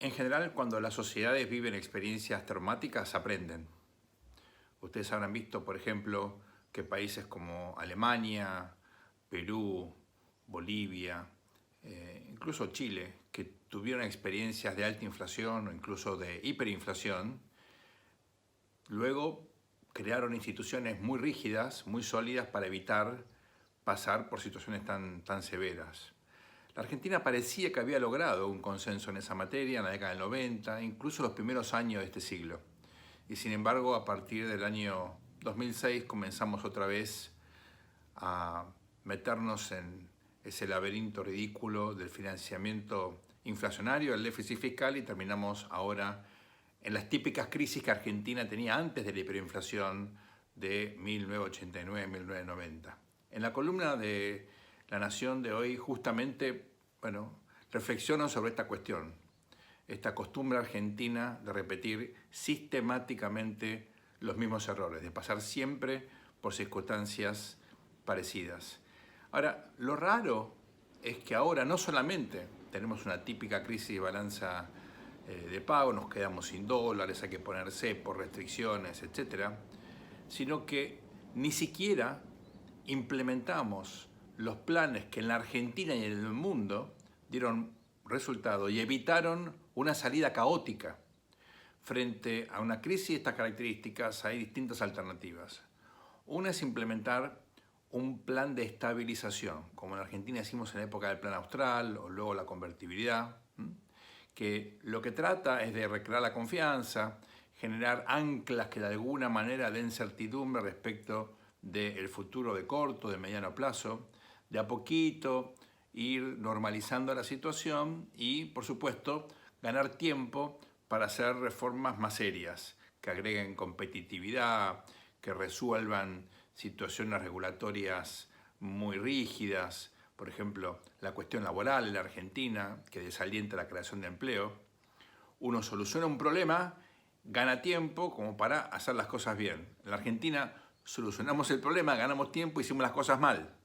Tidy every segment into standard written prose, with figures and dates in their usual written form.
En general, cuando las sociedades viven experiencias traumáticas, aprenden. Ustedes habrán visto, por ejemplo, que países como Alemania, Perú, Bolivia, incluso Chile, que tuvieron experiencias de alta inflación o incluso de hiperinflación, luego crearon instituciones muy rígidas, muy sólidas para evitar pasar por situaciones tan severas. La Argentina parecía que había logrado un consenso en esa materia en la década del 90, incluso los primeros años de este siglo. Y sin embargo, a partir del año 2006 comenzamos otra vez a meternos en ese laberinto ridículo del financiamiento inflacionario, el déficit fiscal, y terminamos ahora en las típicas crisis que Argentina tenía antes de la hiperinflación de 1989-1990. En la columna de La Nación de hoy justamente, reflexiono sobre esta cuestión, esta costumbre argentina de repetir sistemáticamente los mismos errores, de pasar siempre por circunstancias parecidas. Ahora, lo raro es que ahora no solamente tenemos una típica crisis de balanza de pago, nos quedamos sin dólares, hay que poner cepo, restricciones, etc., sino que ni siquiera implementamos los planes que en la Argentina y en el mundo dieron resultado y evitaron una salida caótica. Frente a una crisis de estas características hay distintas alternativas. Una es implementar un plan de estabilización, como en Argentina hicimos en la época del Plan Austral o luego la convertibilidad, que lo que trata es de recrear la confianza, generar anclas que de alguna manera den certidumbre respecto del futuro de corto, de mediano plazo, de a poquito ir normalizando la situación y, por supuesto, ganar tiempo para hacer reformas más serias, que agreguen competitividad, que resuelvan situaciones regulatorias muy rígidas, por ejemplo, la cuestión laboral en la Argentina, que desalienta la creación de empleo. Uno soluciona un problema, gana tiempo como para hacer las cosas bien. En la Argentina solucionamos el problema, ganamos tiempo, hicimos las cosas mal.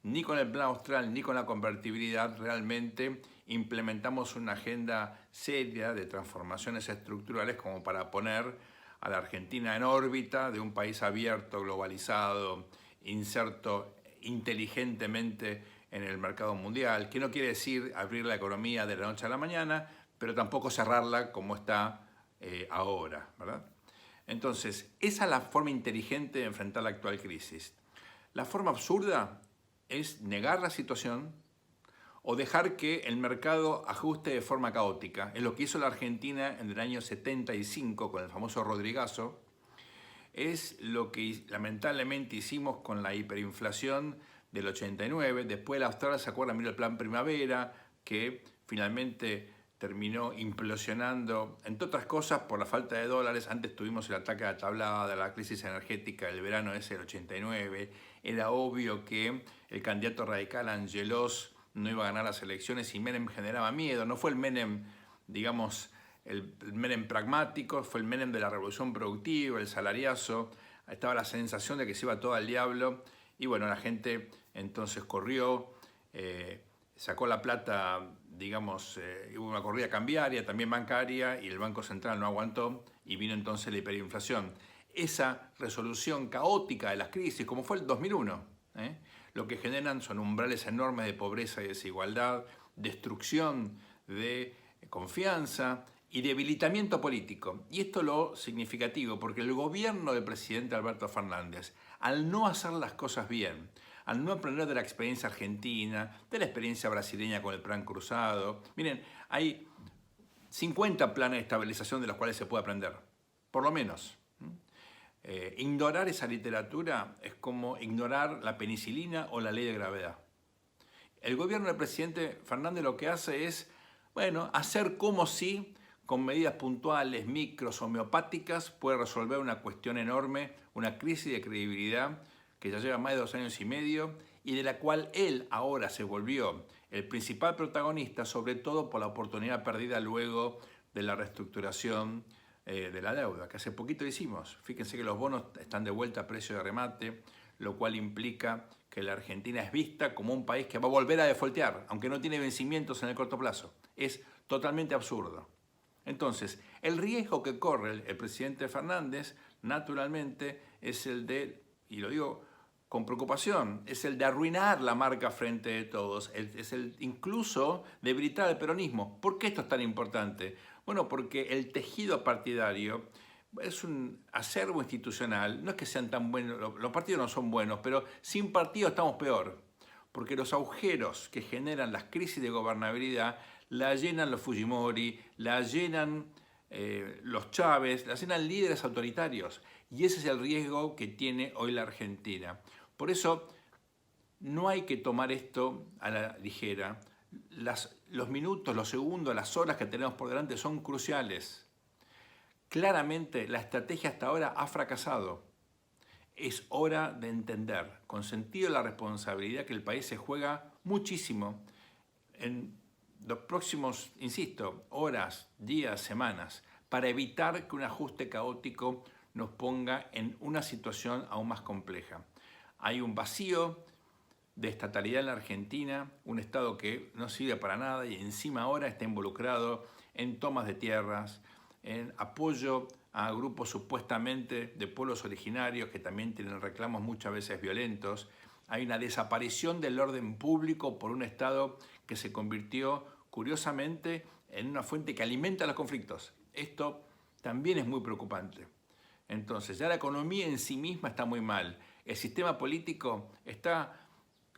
Ni con el Plan Austral ni con la convertibilidad realmente implementamos una agenda seria de transformaciones estructurales como para poner a la Argentina en órbita de un país abierto, globalizado, inserto inteligentemente en el mercado mundial, que no quiere decir abrir la economía de la noche a la mañana, pero tampoco cerrarla como está ahora, ¿verdad? Entonces, esa es la forma inteligente de enfrentar la actual crisis. La forma absurda es negar la situación o dejar que el mercado ajuste de forma caótica. Es lo que hizo la Argentina en el año 75 con el famoso Rodrigazo. Es lo que lamentablemente hicimos con la hiperinflación del 89. Después la Austral, ¿se acuerdan? Miró el Plan Primavera, que finalmente terminó implosionando, entre otras cosas, por la falta de dólares. Antes tuvimos el ataque a la tablada, la crisis energética del verano ese del 89. Era obvio que el candidato radical Angelos no iba a ganar las elecciones y Menem generaba miedo. No fue el Menem, digamos, el Menem pragmático, fue el Menem de la revolución productiva, el salariazo. Estaba la sensación de que se iba todo al diablo y bueno, la gente entonces corrió, sacó la plata, digamos, hubo una corrida cambiaria, también bancaria, y el Banco Central no aguantó y vino entonces la hiperinflación. Esa resolución caótica de las crisis, como fue el 2001, lo que generan son umbrales enormes de pobreza y desigualdad, destrucción de confianza y debilitamiento político. Y esto es lo significativo, porque el gobierno del presidente Alberto Fernández, al no hacer las cosas bien, al no aprender de la experiencia argentina, de la experiencia brasileña con el Plan Cruzado, miren, hay 50 planes de estabilización de los cuales se puede aprender, por lo menos. Ignorar esa literatura es como ignorar la penicilina o la ley de gravedad. El gobierno del presidente Fernández lo que hace es, hacer como si con medidas puntuales, micros, homeopáticas, puede resolver una cuestión enorme, una crisis de credibilidad que ya lleva más de 2 años y medio y de la cual él ahora se volvió el principal protagonista, sobre todo por la oportunidad perdida luego de la reestructuración de la deuda, que hace poquito hicimos. Fíjense que los bonos están de vuelta a precio de remate, lo cual implica que la Argentina es vista como un país que va a volver a defaultear, aunque no tiene vencimientos en el corto plazo. Es totalmente absurdo. Entonces, el riesgo que corre el presidente Fernández, naturalmente, es el de, y lo digo con preocupación, es el de arruinar la marca frente de todos, es el incluso debilitar el peronismo. ¿Por qué esto es tan importante? Bueno, porque el tejido partidario es un acervo institucional, no es que sean tan buenos, los partidos no son buenos, pero sin partido estamos peor, porque los agujeros que generan las crisis de gobernabilidad la llenan los Fujimori, la llenan los Chávez, la llenan líderes autoritarios, y ese es el riesgo que tiene hoy la Argentina. Por eso no hay que tomar esto a la ligera. Los minutos, los segundos, las horas que tenemos por delante son cruciales. Claramente la estrategia hasta ahora ha fracasado. Es hora de entender, con sentido de la responsabilidad, que el país se juega muchísimo en los próximos, insisto, horas, días, semanas, para evitar que un ajuste caótico nos ponga en una situación aún más compleja. Hay un vacío de estatalidad en la Argentina, un Estado que no sirve para nada y encima ahora está involucrado en tomas de tierras, en apoyo a grupos supuestamente de pueblos originarios que también tienen reclamos muchas veces violentos. Hay una desaparición del orden público por un Estado que se convirtió, curiosamente, en una fuente que alimenta los conflictos. Esto también es muy preocupante. Entonces, ya la economía en sí misma está muy mal. El sistema político está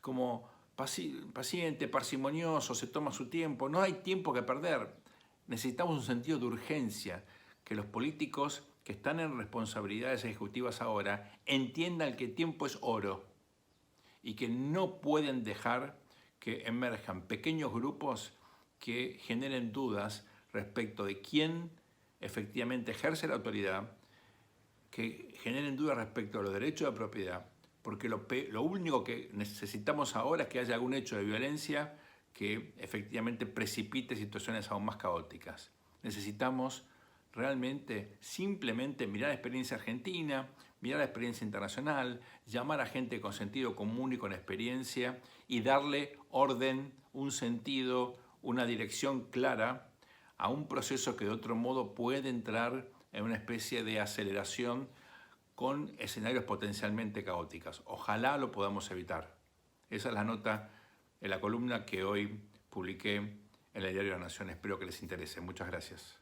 como paciente, parsimonioso, se toma su tiempo. No hay tiempo que perder. Necesitamos un sentido de urgencia, que los políticos que están en responsabilidades ejecutivas ahora entiendan que el tiempo es oro y que no pueden dejar que emerjan pequeños grupos que generen dudas respecto de quién efectivamente ejerce la autoridad, que generen dudas respecto a los derechos de propiedad, porque lo único que necesitamos ahora es que haya algún hecho de violencia que efectivamente precipite situaciones aún más caóticas. Necesitamos realmente simplemente mirar la experiencia argentina, mirar la experiencia internacional, llamar a gente con sentido común y con experiencia y darle orden, un sentido, una dirección clara a un proceso que de otro modo puede entrar en una especie de aceleración con escenarios potencialmente caóticos. Ojalá lo podamos evitar. Esa es la nota en la columna que hoy publiqué en el Diario de la Nación. Espero que les interese. Muchas gracias.